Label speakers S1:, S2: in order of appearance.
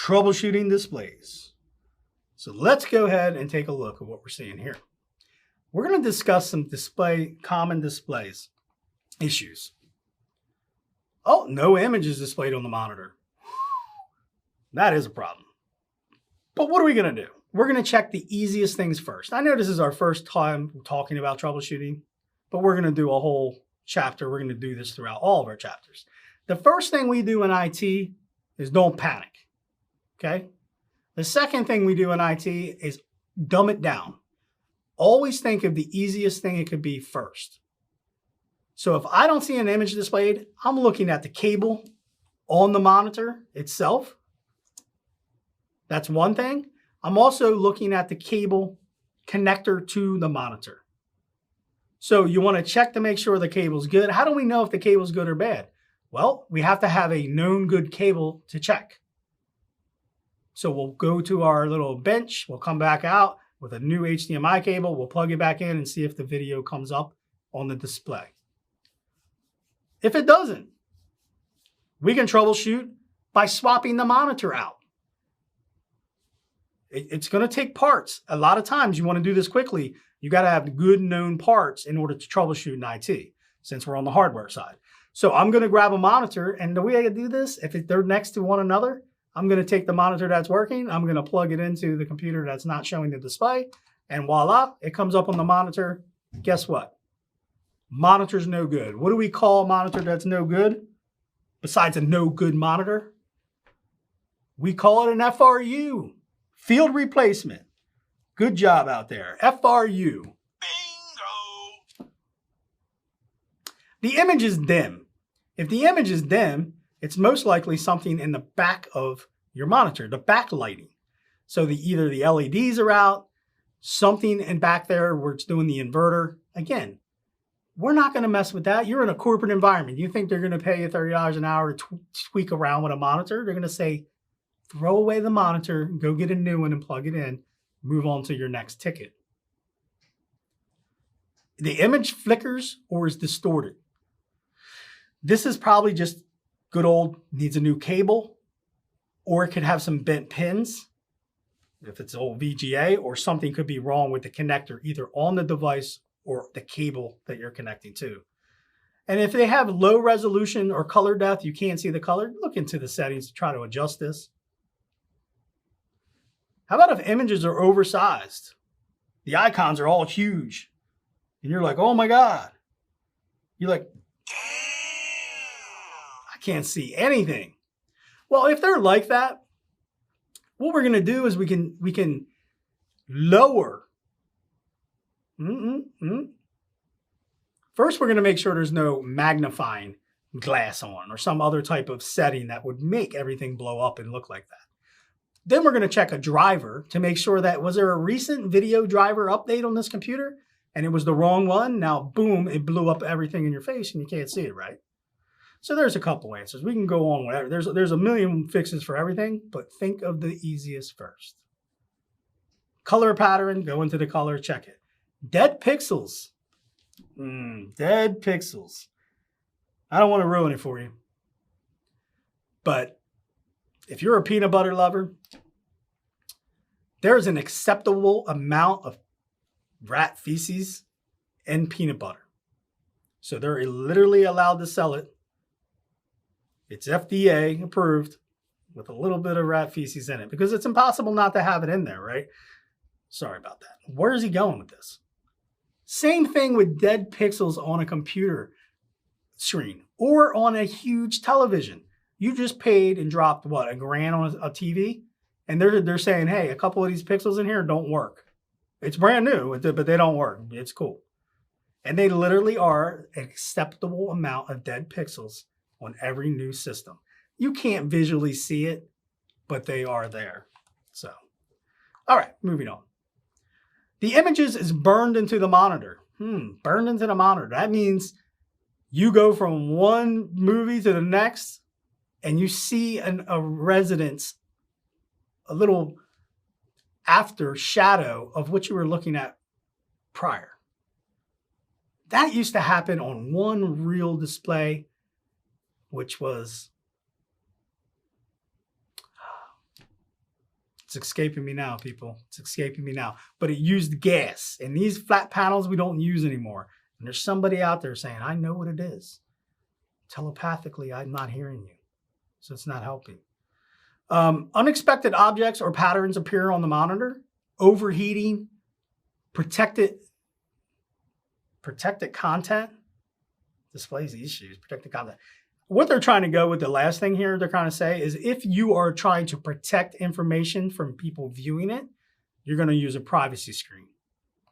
S1: troubleshooting displays. So let's go ahead and take a look at what we're seeing here. We're going to discuss some common displays issues. Oh, no image is displayed on the monitor. That is a problem. But what are we going to do? We're going to check the easiest things first. I know this is our first time talking about troubleshooting, but we're going to do a whole chapter. We're going to do this throughout all of our chapters. The first thing we do in IT is don't panic, okay? The second thing we do in IT is dumb it down. Always think of the easiest thing it could be first. So if I don't see an image displayed, I'm looking at the cable on the monitor itself. That's one thing. I'm also looking at the cable connector to the monitor. So you want to check to make sure the cable's good. How do we know if the cable's good or bad? Well, we have to have a known good cable to check. So we'll go to our little bench. We'll come back out with a new HDMI cable. We'll plug it back in and see if the video comes up on the display. If it doesn't, we can troubleshoot by swapping the monitor out. It's going to take parts. A lot of times you want to do this quickly. You got to have good known parts in order to troubleshoot in IT, since we're on the hardware side. So I'm going to grab a monitor, and the way I do this, if they're next to one another, I'm going to take the monitor that's working, I'm going to plug it into the computer that's not showing the display, and voila, it comes up on the monitor. Guess what? Monitor's no good. What do we call a monitor that's no good? Besides a no good monitor? We call it an FRU. Field replacement. Good job out there. FRU. Bingo! The image is dim. If the image is dim, it's most likely something in the back of your monitor, the backlighting. So either the LEDs are out, something in back there where it's doing the inverter. Again, we're not going to mess with that. You're in a corporate environment. You think they're going to pay you $30 an hour to tweak around with a monitor? They're going to say, throw away the monitor, go get a new one and plug it in, move on to your next ticket. The image flickers or is distorted. This is probably just good old needs a new cable, or it could have some bent pins if it's old VGA, or something could be wrong with the connector either on the device or the cable that you're connecting to. And if they have low resolution or color depth, you can't see the color, look into the settings to try to adjust this. How about if images are oversized? The icons are all huge. And you're like, oh my God. You're like, I can't see anything. Well, if they're like that, what we're going to do is we can lower. First, we're going to make sure there's no magnifying glass on or some other type of setting that would make everything blow up and look like that. Then we're going to check a driver to make sure that, was there a recent video driver update on this computer and it was the wrong one? Now, boom, it blew up everything in your face and you can't see it, right? So there's a couple answers. We can go on whatever. There's a million fixes for everything, but think of the easiest first. Color pattern, go into the color, check it. Dead pixels. Dead pixels. I don't want to ruin it for you. But if you're a peanut butter lover, there's an acceptable amount of rat feces in peanut butter. So they're literally allowed to sell it. It's FDA approved with a little bit of rat feces in it because it's impossible not to have it in there, right? Sorry about that. Where is he going with this? Same thing with dead pixels on a computer screen or on a huge television. You just paid and dropped, what, $1,000 on a TV? And they're saying, hey, a couple of these pixels in here don't work. It's brand new, but they don't work. It's cool. And they literally are an acceptable amount of dead pixels on every new system. You can't visually see it, but they are there. So, all right, moving on. The images is burned into the monitor. Burned into the monitor. That means you go from one movie to the next and you see a residence, a little after shadow of what you were looking at prior. That used to happen on one real display, which was It's escaping me now, people. It's escaping me now. But it used gas. And these flat panels we don't use anymore. And there's somebody out there saying, I know what it is. Telepathically, I'm not hearing you. So it's not helping. Unexpected objects or patterns appear on the monitor. Overheating. Protected content. Displays issues. Protected content. What they're trying to go with the last thing here, they're trying to say is if you are trying to protect information from people viewing it, you're going to use a privacy screen.